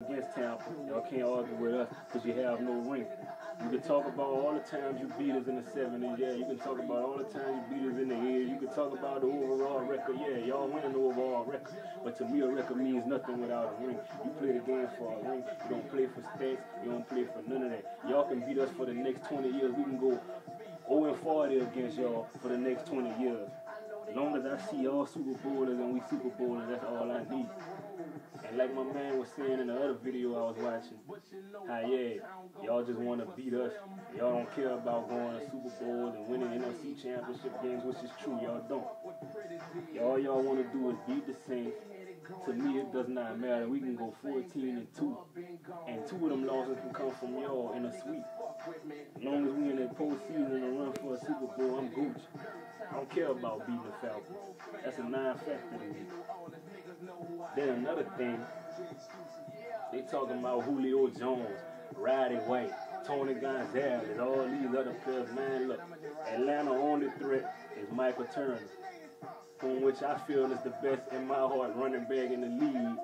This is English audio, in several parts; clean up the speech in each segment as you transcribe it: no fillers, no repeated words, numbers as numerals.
against Tampa. Y'all can't argue with us because you have no ring. You can talk about all the times you beat us in the 70s, yeah. You can talk about all the times you beat us in the 80s. You can talk about the overall record, yeah. Y'all win the overall record. But to me, a record means nothing without a ring. You play the game for a ring. You don't play for stats. You don't play for none of that. Y'all can beat us for the next 20 years. We can go 0-40 against y'all for the next 20 years. As long as I see y'all Super Bowlers and we Super Bowlers, that's all I need. And like my man was saying in the other video I was watching, how y'all just want to beat us. Y'all don't care about going to Super Bowls and winning NFC championship games, which is true, y'all don't. Y'all want to do is beat the Saints. To me, it does not matter. We can go 14-2, and 2 of them losses can come from y'all in a sweep. As long as we in the postseason and run for a Super Bowl, I'm Gucci. I don't care about beating the Falcons. That's a non-factor to me. Then another thing, they talking about Julio Jones, Roddy White, Tony Gonzalez, all these other players. Man, look, Atlanta's only threat is Michael Turner, from which I feel is the best in my heart running back in the league.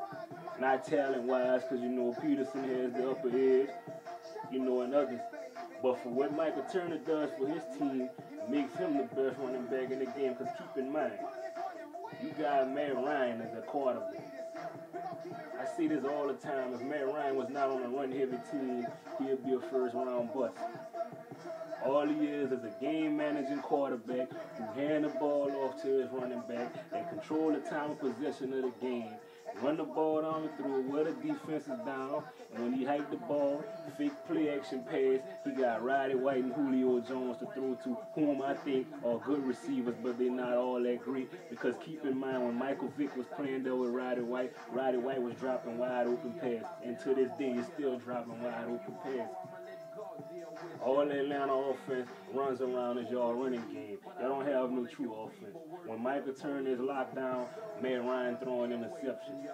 Not talent-wise, because, you know, Peterson has the upper edge, you know, and others. But for what Michael Turner does for his team, makes him the best running back in the game. Because keep in mind, you got Matt Ryan as a quarterback. I see this all the time. If Matt Ryan was not on a run-heavy team, he'd be a first-round bust. All he is a game-managing quarterback who hand the ball off to his running back and control the time of possession of the game. Run the ball down the through where the defense is down, and when he hiked the ball, fake play-action pass, he got Roddy White and Julio Jones to throw to, whom I think are good receivers, but they're not all that great, because keep in mind, when Michael Vick was playing there with Roddy White was dropping wide-open passes, and to this day, he's still dropping wide-open passes. All the Atlanta offense runs around as y'all running game. Y'all don't have no true offense. When Michael Turner is locked down, Matt Ryan throwing interceptions.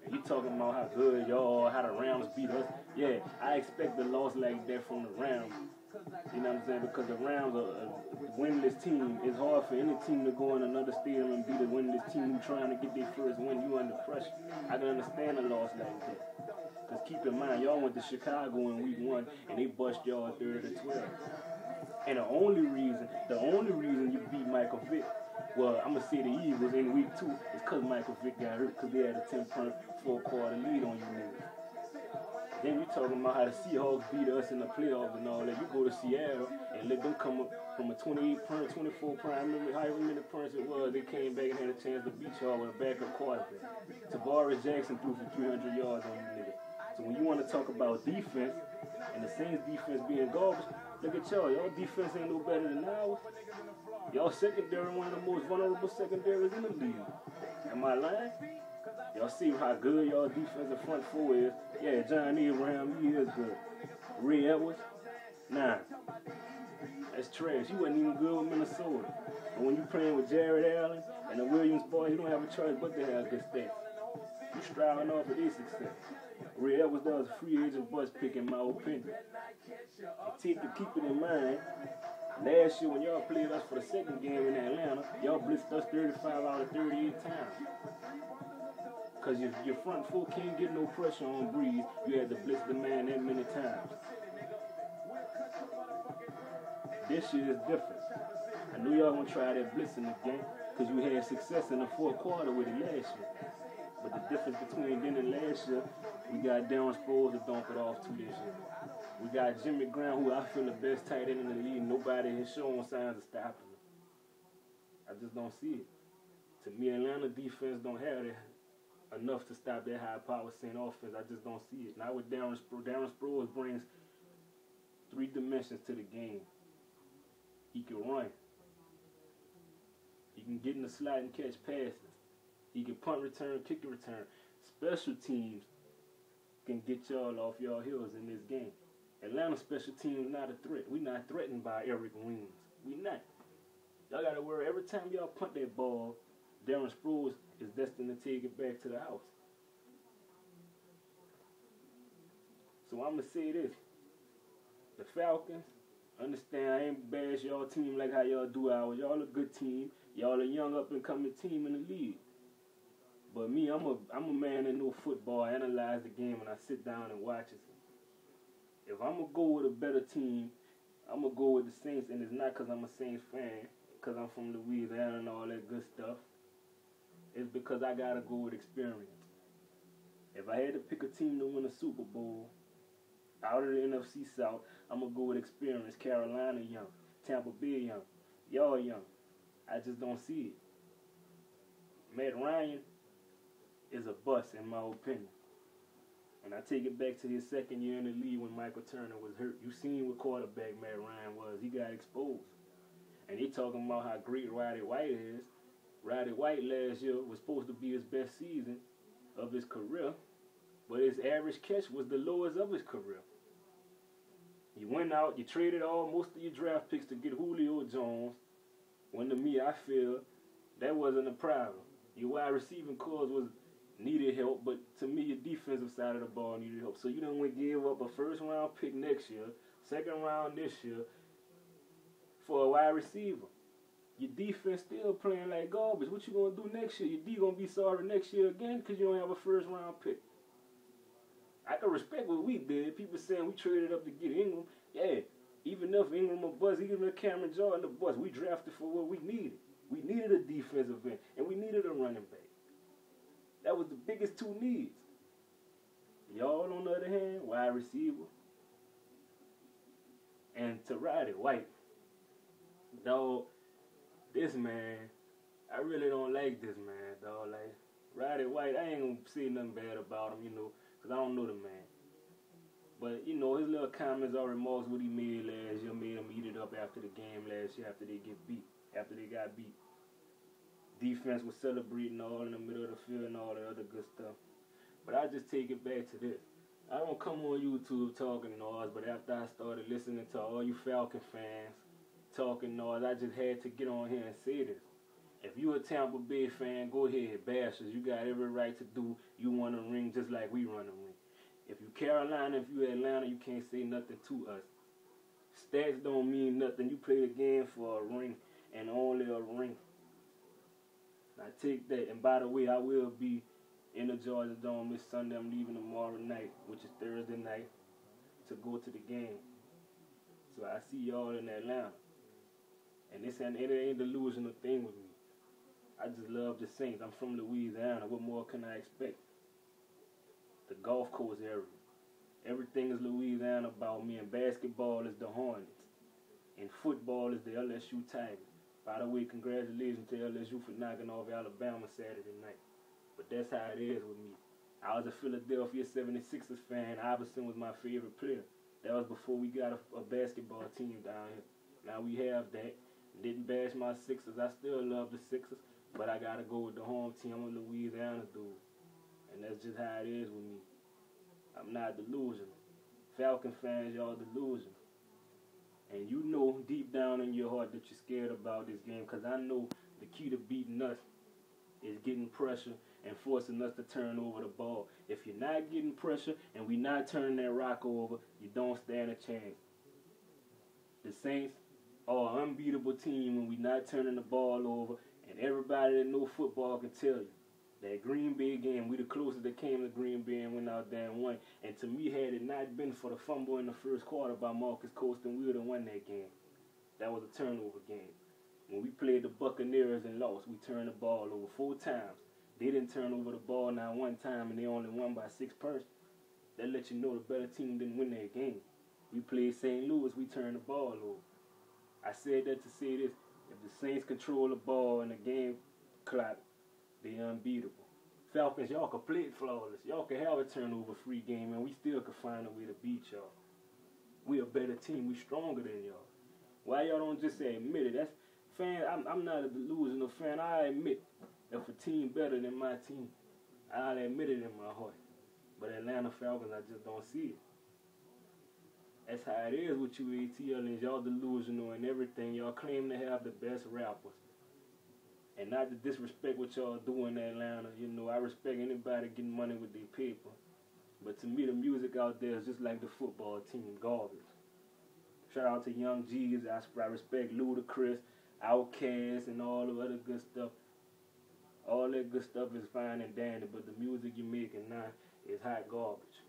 And you talking about how good y'all, how the Rams beat us. Yeah, I expect a loss like that from the Rams. You know what I'm saying? Because the Rams are a winless team. It's hard for any team to go in another stadium and beat a winless team who's trying to get their first win. You under pressure. I can understand a loss like that. Because keep in mind, y'all went to Chicago in week 1 and they bust y'all 30-12. And the only reason you beat Michael Vick, well, I'm going to say the Eagles in week 2, is because Michael Vick got hurt because they had a 10-point four-quarter lead on you niggas. Then you talking about how the Seahawks beat us in the playoffs and all that. You go to Seattle and let them come up from a 28-point, 24-point. I remember however many points it was, they came back and had a chance to beat y'all with a backup quarterback. Tavares Jackson threw for 300 yards on you niggas. So when you want to talk about defense, and the Saints defense being garbage, look at y'all. Y'all defense ain't no better than ours. Y'all secondary, one of the most vulnerable secondaries in the league. Am I lying? Y'all see how good y'all defensive front four is. Yeah, John Abraham, he is good. Ray Edwards, nah. That's trash. He wasn't even good with Minnesota. And when you playing with Jared Allen and the Williams boys, you don't have a choice but to have good stats. You striving off of their success. Ray Edwards was a free agent bust pick in my opinion. And keep it in mind, last year when y'all played us for the second game in Atlanta, y'all blitzed us 35 out of 38 times. Because your front four can't get no pressure on Breeze, you had to blitz the man that many times. This year is different. I knew y'all gonna try that blitzing again because you had success in the fourth quarter with it last year. But the difference between then and last year, we got Darren Sproles to dump it off to this year. We got Jimmy Graham, who I feel the best tight end in the league. Nobody has shown signs of stopping him. I just don't see it. To me, Atlanta defense don't have that enough to stop that high-power Saint offense. I just don't see it. Not with Darren Sproles. Darren Sproles brings 3 dimensions to the game. He can run. He can get in the slot and catch passes. He can punt return, kick return. Special teams can get y'all off y'all heels in this game. Atlanta special teams not a threat. We're not threatened by Eric Williams. We not. Y'all got to worry every time y'all punt that ball, Darren Sproles is destined to take it back to the house. So I'm going to say this. The Falcons, understand I ain't bash y'all team like how y'all do ours. Y'all a good team. Y'all a young up-and-coming team in the league. But me, I'm a man that know football. I analyze the game and I sit down and watch it. If I'm gonna go with a better team, I'm gonna go with the Saints, and it's not because I'm a Saints fan, because I'm from Louisiana and all that good stuff. It's because I gotta go with experience. If I had to pick a team to win a Super Bowl out of the NFC South, I'm gonna go with experience. Carolina young, Tampa Bay young, y'all young. I just don't see it. Matt Ryan is a bust in my opinion. And I take it back to his second year in the league when Michael Turner was hurt. You seen what quarterback Matt Ryan was. He got exposed. And they talking about how great Roddy White is. Roddy White last year was supposed to be his best season of his career, but his average catch was the lowest of his career. You went out, you traded most of your draft picks to get Julio Jones, when to me, I feel that wasn't a problem. Your wide receiving cores needed help, but to me, your defensive side of the ball needed help. So you done went give up a first-round pick next year, second round this year, for a wide receiver. Your defense still playing like garbage. What you gonna do next year? Your D gonna be sorry next year again because you don't have a first-round pick. I can respect what we did. People saying we traded up to get Ingram. Yeah, even if Ingram a bust, even if Cameron Jordan a bust, we drafted for what we needed. We needed a defensive end, and we needed a running back. That was the biggest two needs. Y'all, on the other hand, wide receiver. And to Roddy White, dog, this man, I really don't like this man, dog. Like, Roddy White, I ain't gonna say nothing bad about him, because I don't know the man. But, his little comments or remarks what he made last year made him eat it up after the game last year after they got beat. Defense was celebrating all in the middle of the field and all the other good stuff. But I just take it back to this. I don't come on YouTube talking noise, but after I started listening to all you Falcon fans talking noise, I just had to get on here and say this. If you a Tampa Bay fan, go ahead, bash us. You got every right to do. You want a ring just like we run a ring. If you Carolina, if you Atlanta, you can't say nothing to us. Stats don't mean nothing. You play the game for a ring and only a ring. I take that. And by the way, I will be in the Georgia Dome this Sunday. I'm leaving tomorrow night, which is Thursday night, to go to the game. So I see y'all in Atlanta. And it ain't a delusional thing with me. I just love the Saints. I'm from Louisiana. What more can I expect? The Gulf Coast area. Everything is Louisiana about me. And basketball is the Hornets. And football is the LSU Tigers. By the way, congratulations to LSU for knocking off Alabama Saturday night. But that's how it is with me. I was a Philadelphia 76ers fan. Iverson was my favorite player. That was before we got a basketball team down here. Now we have that. Didn't bash my Sixers. I still love the Sixers. But I got to go with the home team. I'm a Louisiana dude. And that's just how it is with me. I'm not delusional. Falcon fans, y'all delusional. And you know deep down in your heart that you're scared about this game, because I know the key to beating us is getting pressure and forcing us to turn over the ball. If you're not getting pressure and we're not turning that rock over, you don't stand a chance. The Saints are an unbeatable team when we're not turning the ball over, and everybody that knows football can tell you that Green Bay game, we the closest that came to Green Bay and went out there and won. And to me, had it not been for the fumble in the first quarter by Marcus Colston, we would have won that game. That was a turnover game. When we played the Buccaneers and lost, we turned the ball over 4 times. They didn't turn over the ball not one time, and they only won by 6 persons. That lets you know the better team didn't win that game. We played St. Louis, we turned the ball over. I said that to say this. If the Saints control the ball and the game clock, they unbeatable. Falcons, y'all can play it flawless. Y'all can have a turnover-free game, and we still can find a way to beat y'all. We a better team. We stronger than y'all. Why y'all don't just say admit it? That's fan. I'm not a delusional fan. I admit if a team better than my team, I'll admit it in my heart. But Atlanta Falcons, I just don't see it. That's how it is with you ATLians. Y'all delusional and everything. Y'all claim to have the best rappers. And not to disrespect what y'all do in Atlanta. I respect anybody getting money with their paper. But to me, the music out there is just like the football team, garbage. Shout out to Young G's. I respect Ludacris, Outkast, and all the other good stuff. All that good stuff is fine and dandy, but the music you're making now is hot garbage.